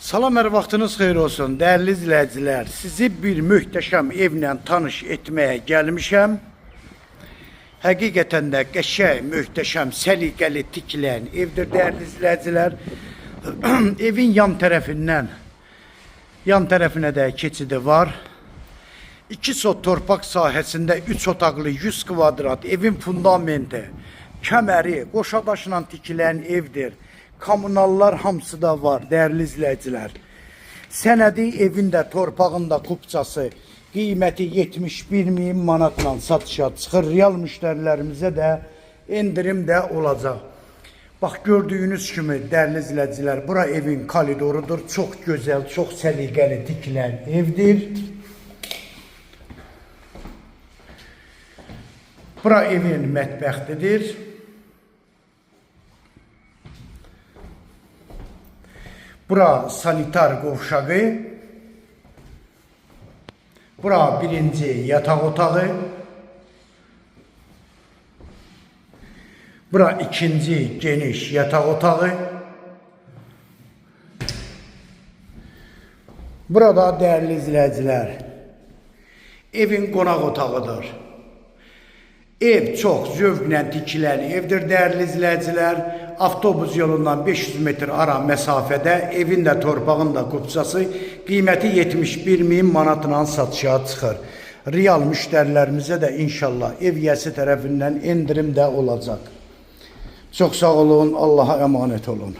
Salam, hər vaxtınız xeyir olsun, dəyərli izləyicilər. Sizi bir möhtəşəm evlə tanış etməyə gəlmişəm. Həqiqətən də qəşəng, möhtəşəm, səliqəli tikilən evdir, dəyərli izləyicilər. Evin yan tərəfinə də keçidi var. 2 sot torpaq sahəsində 3 otaqlı 100 kvadrat evin fundamenti, kəməri, qoşadaşla tikilən evdir. Kommunallar hamısı da var, dəyərli izləyicilər. Sənədi evində, torpağında kupçası qiyməti 71.000 manatla satışa çıxır. Real müştərilərimizə də endirim də olacaq. Bax, gördüyünüz kimi, dəyərli izləyicilər, bura evin koridorudur. Çox gözəl, çox səliqəli tikilən evdir. Bura evin mətbəxtidir. Bura sanitar qovşağı. Bura birinci yataq otağı. Bura ikinci geniş yataq otağı. Burada dəyərli izləyicilər, evin qonaq otağıdır. Ev çox zövqlə tikilən evdir, dəyərli izləyicilər. Avtobus yolundan 500 metr ara məsafədə, evin də torpağın da kupçası qiyməti 71.000 manatla satışa çıxır. Real müştərilərimizə də inşallah ev yəsi tərəfindən endirim də olacaq. Çox sağ olun, Allaha əmanət olun.